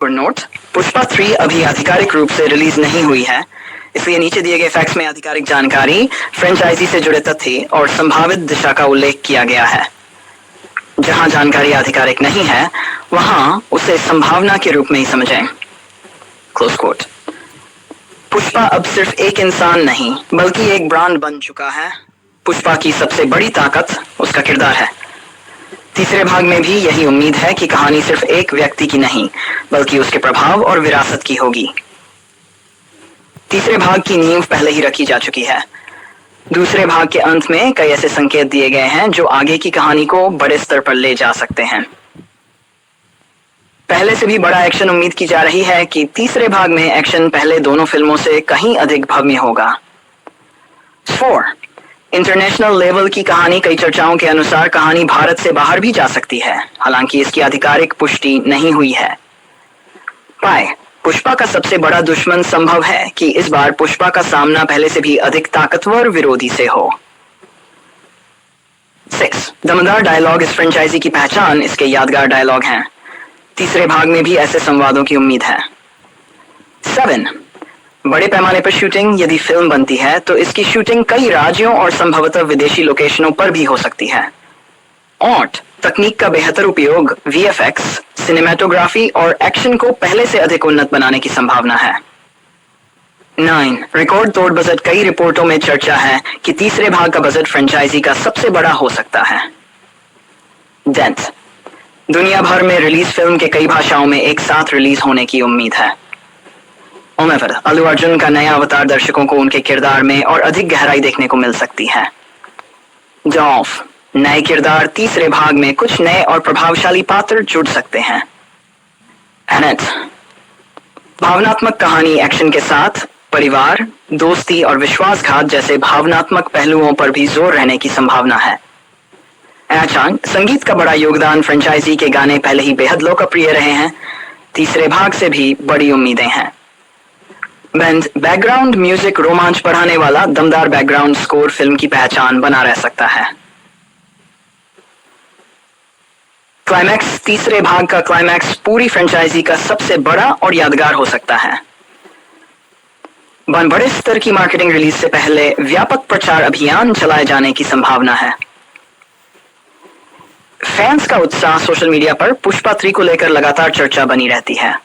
Note, Pushpa 3 अभी आधिकारिक रूप से रिलीज नहीं हुई है, इसलिए नीचे दिए गए फैक्ट्स में आधिकारिक जानकारी, फ्रेंचाइजी से जुड़े तथ्य और संभावित दिशा का उल्लेख किया गया है। जहां जानकारी आधिकारिक नहीं है, वहां उसे संभावना के रूप में ही समझें। Close coat. पुष्पा अब सिर्फ एक इंसान नहीं, बल्कि एक ब्रांड बन चुका है। पुष्पा की सबसे बड़ी ताकत उसका किरदार है। तीसरे भाग में भी यही उम्मीद है कि कहानी सिर्फ एक व्यक्ति की नहीं, बल्कि उसके प्रभाव और विरासत की होगी। तीसरे भाग की नींव पहले ही रखी जा चुकी है। दूसरे भाग के अंत में कई ऐसे संकेत दिए गए हैं जो आगे की कहानी को बड़े स्तर पर ले जा सकते हैं। पहले से भी बड़ा एक्शन उम्मीद की जा रही है कि तीसरे भाग में एक्शन पहले दोनों फिल्मों से कहीं अधिक भव्य होगा। 4. इंटरनेशनल लेवल की कहानी। कई चर्चाओं के अनुसार कहानी भारत से बाहर भी जा सकती है, हालांकि इसकी आधिकारिक पुष्टि नहीं हुई है। पाए, पुष्पा का सबसे बड़ा दुश्मन संभव है कि इस बार पुष्पा का सामना पहले से भी अधिक ताकतवर विरोधी से हो। 6. दमदार डायलॉग। इस फ्रेंचाइजी की पहचान इसके यादगार डायलॉग हैं। तीसरे भाग में भी ऐसे संवादों की उम्मीद है। 7. बड़े पैमाने पर शूटिंग। यदि फिल्म बनती है तो इसकी शूटिंग कई राज्यों और संभवतः विदेशी लोकेशनों पर भी हो सकती है। 8. तकनीक का बेहतर उपयोग। VFX, सिनेमेटोग्राफी और एक्शन को पहले से अधिक उन्नत बनाने की संभावना है। 9. रिकॉर्ड तोड़ बजट। कई रिपोर्टों में चर्चा है कि तीसरे भाग का बजट फ्रेंचाइजी का सबसे बड़ा हो सकता है। 10. दुनिया भर में रिलीज फिल्म के कई भाषाओं में एक साथ रिलीज होने की उम्मीद है। अल्लू अर्जुन का नया अवतार दर्शकों को उनके किरदार में और अधिक गहराई देखने को मिल सकती है। डॉफ, नए किरदार। तीसरे भाग में कुछ नए और प्रभावशाली पात्र जुड़ सकते हैं। एनेट, भावनात्मक कहानी। एक्शन के साथ परिवार, दोस्ती और विश्वासघात जैसे भावनात्मक पहलुओं पर भी जोर रहने की संभावना है। एचांग, संगीत का बड़ा योगदान। फ्रेंचाइजी के गाने पहले ही बेहद लोकप्रिय रहे हैं, तीसरे भाग से भी बड़ी उम्मीदें हैं। Band, background music. रोमांच बढ़ाने वाला दमदार बैकग्राउंड स्कोर फिल्म की पहचान बना रह सकता है। क्लाइमैक्स। तीसरे भाग का क्लाइमैक्स पूरी फ्रेंचाइजी का सबसे बड़ा और यादगार हो सकता है। बड़े स्तर की मार्केटिंग। रिलीज से पहले व्यापक प्रचार अभियान चलाए जाने की संभावना है। फैंस का उत्साह। सोशल मीडिया पर पुष्पा 3 को लेकर लगातार चर्चा बनी रहती है।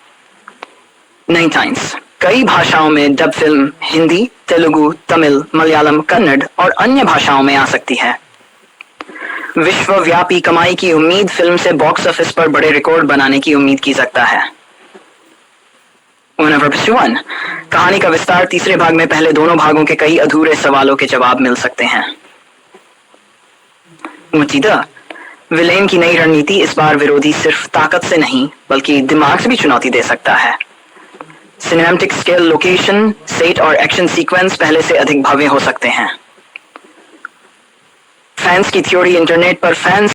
नई टाइम्स, कई भाषाओं में डब फिल्म हिंदी, तेलुगु, तमिल, मलयालम, कन्नड़ और अन्य भाषाओं में आ सकती है। विश्वव्यापी कमाई की उम्मीद। फिल्म से बॉक्स ऑफिस पर बड़े रिकॉर्ड बनाने की उम्मीद की सकता है। 1. कहानी का विस्तार। तीसरे भाग में पहले दोनों भागों के कई अधूरे सवालों के जवाब मिल सकते हैं। विलेन की नई रणनीति। इस बार विरोधी सिर्फ ताकत से नहीं, बल्कि दिमाग से भी चुनौती दे सकता है। सिनेमैटिक स्केल, लोकेशन, सेट और एक्शन सीक्वेंस पहले से अधिक भव्य हो सकते हैं। फैंस की थ्योरी। इंटरनेट पर फैंस